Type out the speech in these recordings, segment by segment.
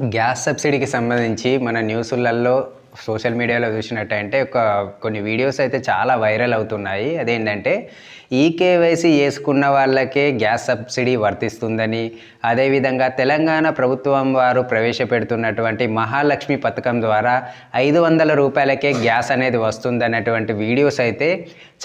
Gas సబ్సిడీకి సంబంధించి మన న్యూసులలో social మీడియాలో చూసినట్టంటే కొన్ని వీడియోస్ అయితే చాలా వైరల్ అవుతున్నాయి. అదేంటంటే ఈకేవైసీ చేసుకున్న వాళ్ళకే గ్యాస్ సబ్సిడీ వర్తిస్తుందని, అదేవిధంగా తెలంగాణ ప్రభుత్వం వారు ప్రవేశపెడుతున్నటువంటి మహాలక్ష్మి పథకం ద్వారా 500 రూపాయలకే గ్యాస్ అనేది వస్తుందన్నటువంటి వీడియోస్ అయితే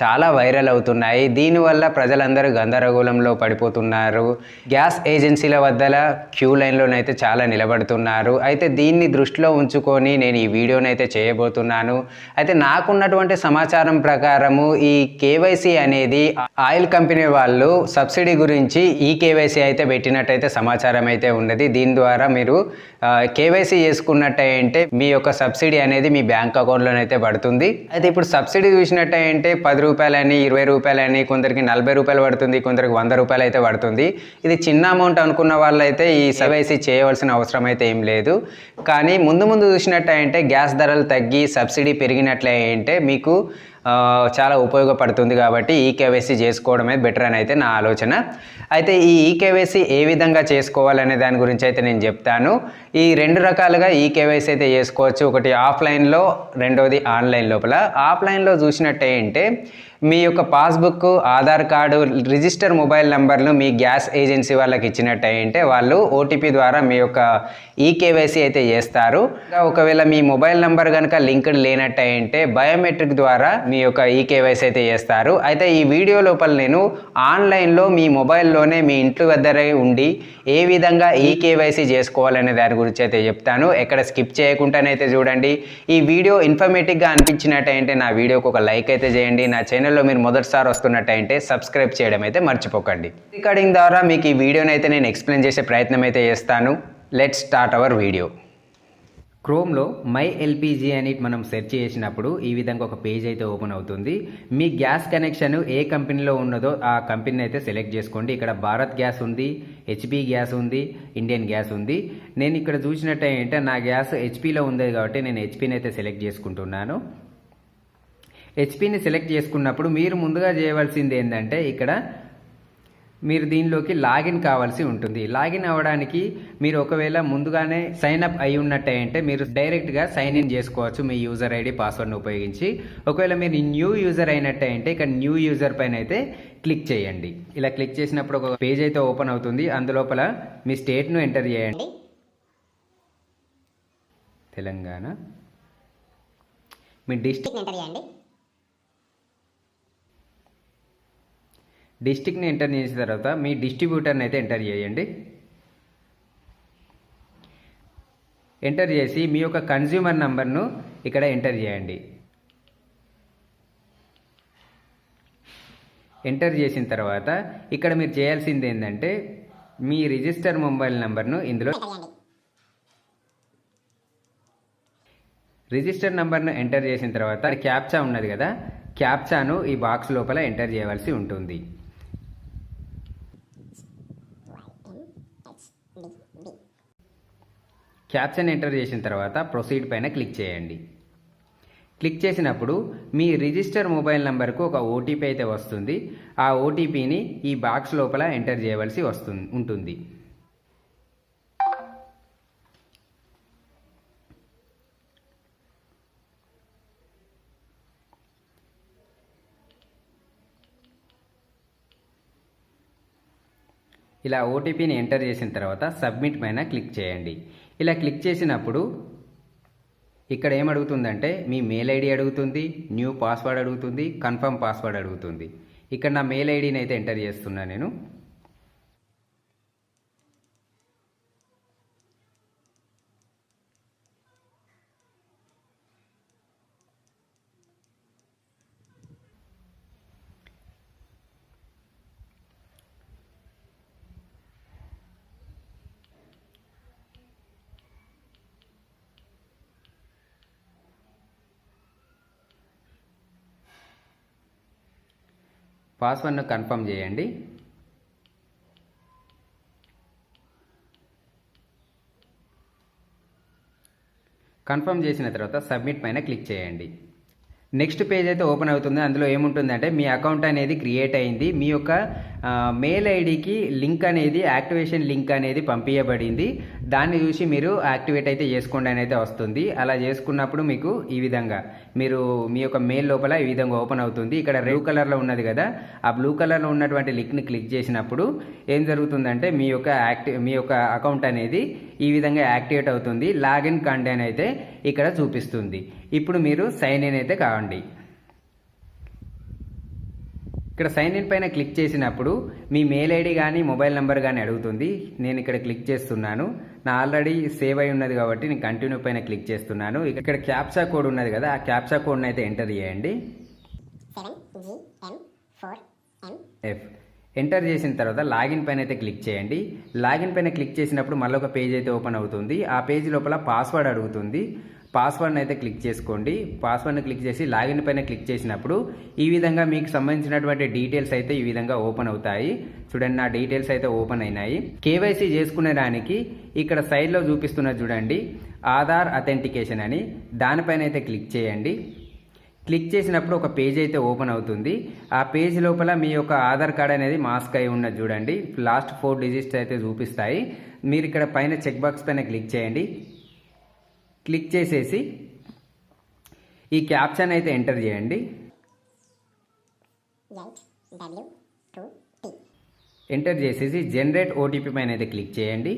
చాలా వైరల్ అవుతున్నాయి. దీనివల్ల ప్రజలందరూ గందరగోళంలో పడిపోతున్నారు. గ్యాస్ ఏజెన్సీల వద్దల క్యూ లైన్లోనైతే చాలా నిలబడుతున్నారు. అయితే దీన్ని దృష్టిలో ఉంచుకొని నేను ఈ వీడియోనైతే చేయబోతున్నాను. అయితే నాకున్నటువంటి సమాచారం ప్రకారము ఈ కేవైసీ అనేది ఆయిల్ కంపెనీ వాళ్ళు సబ్సిడీ గురించి ఈ కేవైసీ అయితే పెట్టినట్టయితే సమాచారం అయితే ఉన్నది. దీని ద్వారా మీరు కేవైసీ చేసుకున్నట్టయితే మీ యొక్క సబ్సిడీ అనేది మీ బ్యాంక్ అకౌంట్లోనైతే పడుతుంది. అయితే ఇప్పుడు సబ్సిడీ చూసినట్టయితే 10 రూపాయలని, 20 రూపాయలని, కొందరికి 40 రూపాయలు పడుతుంది, కొందరికి 100 రూపాయలు అయితే పడుతుంది. ఇది చిన్న అమౌంట్ అనుకున్న వాళ్ళైతే ఈ కేవైసీ చేయవలసిన అవసరం అయితే ఏం లేదు. కానీ ముందు చూసినట్టయితే గ్యాస్ ధరలు తగ్గి సబ్సిడీ పెరిగినట్లయితే మీకు చాలా ఉపయోగపడుతుంది. కాబట్టి ఈ కేవైసీ చేసుకోవడమే బెటర్ అని అయితే నా ఆలోచన. అయితే ఈ కేవైసీ ఏ విధంగా చేసుకోవాలనే దాని గురించి అయితే నేను చెప్తాను. ఈ 2 రకాలుగా ఈ కేవైసీ అయితే చేసుకోవచ్చు. ఒకటి ఆఫ్లైన్లో, రెండోది ఆన్లైన్ లోపల. ఆఫ్లైన్లో చూసినట్టయితే మీ యొక్క passbook, Aadhaar card, register mobile నెంబర్ను మీ గ్యాస్ ఏజెన్సీ వాళ్ళకి ఇచ్చినట్టయితే వాళ్ళు ఓటీపీ ద్వారా మీ యొక్క ఈ కేవైసీ అయితే చేస్తారు. ఒకవేళ మీ మొబైల్ నెంబర్ కనుక లింక్డ్ లేనట్టయితే బయోమెట్రిక్ ద్వారా మీ యొక్క ఈ కేవైసీ అయితే చేస్తారు. అయితే ఈ వీడియో లోపల నేను ఆన్లైన్లో మీ మొబైల్లోనే మీ ఇంటి వద్దరే ఉండి ఏ విధంగా ఈ కేవైసీ చేసుకోవాలనే దాని గురించి అయితే చెప్తాను. ఎక్కడ స్కిప్ చేయకుండానైతే చూడండి. ఈ వీడియో ఇన్ఫర్మేటివ్గా అనిపించినట్టయితే నా వీడియోకి ఒక లైక్ అయితే చేయండి. నా ఛానల్లో మీరు మొదటిసారి వస్తున్నట్టయితే సబ్స్క్రైబ్ చేయడం అయితే మర్చిపోకండి. రికార్డింగ్ ద్వారా మీకు ఈ వీడియోని అయితే నేను ఎక్స్ప్లెయిన్ చేసే ప్రయత్నం అయితే చేస్తాను. Let's start our video. క్రోమ్లో మై ఎల్పిజి అని మనం సెర్చ్ చేసినప్పుడు ఈ విధంగా ఒక పేజ్ అయితే ఓపెన్ అవుతుంది. మీ గ్యాస్ కనెక్షన్ ఏ కంపెనీలో ఉన్నదో ఆ కంపెనీని అయితే సెలెక్ట్ చేసుకోండి. ఇక్కడ భారత్ గ్యాస్ ఉంది, హెచ్పి గ్యాస్ ఉంది, ఇండియన్ గ్యాస్ ఉంది. నేను ఇక్కడ చూసినట్టయితే నా గ్యాస్ హెచ్పిలో ఉంది కాబట్టి నేను హెచ్పిని అయితే సెలెక్ట్ చేసుకుంటున్నాను. హెచ్పిని సెలెక్ట్ చేసుకున్నప్పుడు మీరు ముందుగా చేయవలసింది ఏంటంటే ఇక్కడ మీరు దీనిలోకి లాగిన్ కావాల్సి ఉంటుంది. లాగిన్ అవ్వడానికి మీరు ఒకవేళ ముందుగానే సైన్ అప్ అయి ఉన్నట్టయితే మీరు డైరెక్ట్గా సైన్ ఇన్ చేసుకోవచ్చు మీ యూజర్ ఐడి, పాస్వర్డ్ని ఉపయోగించి. ఒకవేళ మీరు న్యూ యూజర్ అయినట్టయితే ఇక్కడ న్యూ యూజర్ పైన అయితే క్లిక్ చేయండి. ఇలా క్లిక్ చేసినప్పుడు ఒక పేజ్ అయితే ఓపెన్ అవుతుంది. అందులోపల మీ స్టేట్ను ఎంటర్ చేయండి. తెలంగాణ. మీ డిస్ట్రిక్ట్ ఎంటర్ చేయండి. డిస్ట్రిక్ట్ని ఎంటర్ చేసిన తర్వాత మీ డిస్ట్రిబ్యూటర్ని అయితే ఎంటర్ చేయండి. ఎంటర్ చేసి మీ యొక్క కన్జ్యూమర్ నంబర్ను ఇక్కడ ఎంటర్ చేయండి. ఎంటర్ చేసిన తర్వాత ఇక్కడ మీరు చేయాల్సింది ఏంటంటే మీ రిజిస్టర్ మొబైల్ నెంబర్ను ఇందులో రిజిస్టర్ నెంబర్ను ఎంటర్ చేసిన తర్వాత క్యాప్చా ఉన్నది కదా, క్యాప్చాను ఈ బాక్స్ లోపల ఎంటర్ చేయవలసి ఉంటుంది. క్యాప్షన్ ఎంటర్ చేసిన తర్వాత ప్రొసీడ్ పైన క్లిక్ చేయండి. క్లిక్ చేసినప్పుడు మీ రిజిస్టర్ మొబైల్ నెంబర్కు ఒక ఓటీపీ అయితే వస్తుంది. ఆ ఓటీపీని ఈ బాక్స్ లోపల ఎంటర్ చేయవలసి ఉంటుంది. ఇలా ఓటీపీని ఎంటర్ చేసిన తర్వాత సబ్మిట్ పైన క్లిక్ చేయండి. ఇలా క్లిక్ చేసినప్పుడు ఇక్కడ ఏమడుగుతుందంటే మీ మెయిల్ ఐడి అడుగుతుంది, న్యూ పాస్వర్డ్ అడుగుతుంది, కన్ఫర్మ్ పాస్వర్డ్ అడుగుతుంది. ఇక్కడ నా మెయిల్ ఐడిని అయితే ఎంటర్ చేస్తున్నా నేను. పాస్వర్డ్ను కన్ఫర్మ్ చేయండి. కన్ఫర్మ్ చేసిన తర్వాత సబ్మిట్ పైన క్లిక్ చేయండి. నెక్స్ట్ పేజ్ అయితే ఓపెన్ అవుతుంది. అందులో ఏముంటుందంటే మీ అకౌంట్ అనేది క్రియేట్ అయింది, మీ యొక్క మెయిల్ ఐడికి లింక్ అనేది యాక్టివేషన్ లింక్ అనేది పంపించబడింది. దాన్ని చూసి మీరు యాక్టివేట్ అయితే చేసుకోండి అని అయితే వస్తుంది. అలా చేసుకున్నప్పుడు మీకు ఈ విధంగా మీరు మీ యొక్క మెయిల్ లోపల ఈ విధంగా ఓపెన్ అవుతుంది. ఇక్కడ రెడ్ కలర్లో ఉన్నది కదా, ఆ బ్లూ కలర్లో ఉన్నటువంటి లింక్ని క్లిక్ చేసినప్పుడు ఏం జరుగుతుందంటే మీ యొక్క అకౌంట్ అనేది ఈ విధంగా యాక్టివేట్ అవుతుంది. లాగిన్ కండి అని అయితే ఇక్కడ చూపిస్తుంది. ఇప్పుడు మీరు సైన్ ఇన్ అయితే కావండి. ఇక్కడ సైన్ ఇన్ పైన క్లిక్ చేసినప్పుడు మీ మెయిల్ ఐడి కానీ మొబైల్ నెంబర్ కానీ అడుగుతుంది. నేను ఇక్కడ క్లిక్ చేస్తున్నాను. నా ఆల్రెడీ సేవ్ అయి ఉన్నది కాబట్టి నేను కంటిన్యూ పైన క్లిక్ చేస్తున్నాను. ఇక్కడ క్యాప్చా కోడ్ ఉన్నది కదా, ఆ క్యాప్చా కోడ్ని అయితే ఎంటర్ చేయండి. 7GM4M. ఎంటర్ చేసిన తర్వాత లాగిన్ పైన అయితే క్లిక్ చేయండి. లాగిన్ పైన క్లిక్ చేసినప్పుడు మళ్ళీ ఒక పేజ్ అయితే ఓపెన్ అవుతుంది. ఆ పేజ్ లోపల పాస్వర్డ్ అడుగుతుంది. పాస్వర్డ్ని అయితే క్లిక్ చేసుకోండి. పాస్వర్డ్ని క్లిక్ చేసి లాగిన్ పైన క్లిక్ చేసినప్పుడు ఈ విధంగా మీకు సంబంధించినటువంటి డీటెయిల్స్ అయితే ఈ విధంగా ఓపెన్ అవుతాయి. చూడండి, నా డీటెయిల్స్ అయితే ఓపెన్ అయినాయి. కేవైసీ చేసుకునే దానికి ఇక్కడ సైడ్లో చూపిస్తున్నది చూడండి, ఆధార్ అథెంటికేషన్ అని, దానిపైన అయితే క్లిక్ చేయండి. క్లిక్ చేసినప్పుడు ఒక పేజ్ అయితే ఓపెన్ అవుతుంది. ఆ పేజ్ లోపల మీ యొక్క ఆధార్ కార్డ్ అనేది మాస్క్ అయి ఉన్నది చూడండి. లాస్ట్ 4 డిజిట్స్ అయితే చూపిస్తాయి. మీరు ఇక్కడ పైన చెక్ బాక్స్ పైన క్లిక్ చేయండి. క్లిక్ చేసేసి ఈ క్యాప్షన్ అయితే ఎంటర్ చేయండి. ఎంటర్ చేసేసి జనరేట్ ఓటీపీ పైన అయితే క్లిక్ చేయండి.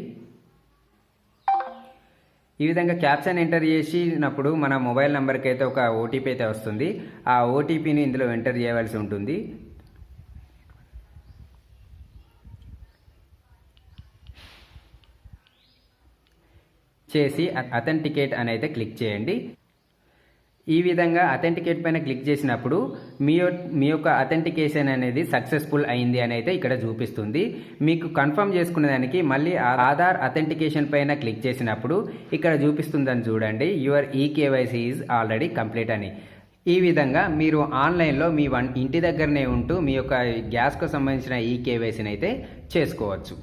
ఈ విధంగా క్యాప్షన్ ఎంటర్ చేసినప్పుడు మన మొబైల్ నెంబర్కి అయితే ఒక ఓటీపీ అయితే వస్తుంది. ఆ ఓటీపీని ఇందులో ఎంటర్ చేయవలసి ఉంటుంది. చేసి అథెంటికేట్ అని అయితే క్లిక్ చేయండి. ఈ విధంగా అథెంటికేట్ పైన క్లిక్ చేసినప్పుడు మీ యొక్క అథెంటికేషన్ అనేది సక్సెస్ఫుల్ అయింది అని అయితే ఇక్కడ చూపిస్తుంది. మీకు కన్ఫర్మ్ చేసుకునే దానికి మళ్ళీ ఆధార్ అథెంటికేషన్ పైన క్లిక్ చేసినప్పుడు ఇక్కడ చూపిస్తుందని చూడండి, your eKYC is already complete అని. ఈ విధంగా మీరు ఆన్లైన్లో మీ ఇంటి దగ్గరనే ఉంటూ మీ యొక్క గ్యాస్కు సంబంధించిన ఈకేవైసీని అయితే చేసుకోవచ్చు.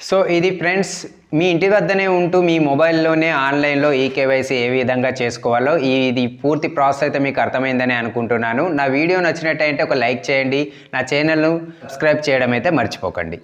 సో ఇది ఫ్రెండ్స్, మీ ఇంటి వద్దనే ఉంటూ మీ మొబైల్లోనే ఆన్లైన్లో ఈకేవైసీ ఏ విధంగా చేసుకోవాలో ఇది పూర్తి ప్రాసెస్ అయితే మీకు అర్థమైందని అనుకుంటున్నాను. నా వీడియో నచ్చినట్టయితే ఒక లైక్ చేయండి. నా ఛానల్ను సబ్స్క్రైబ్ చేయడం అయితే మర్చిపోకండి.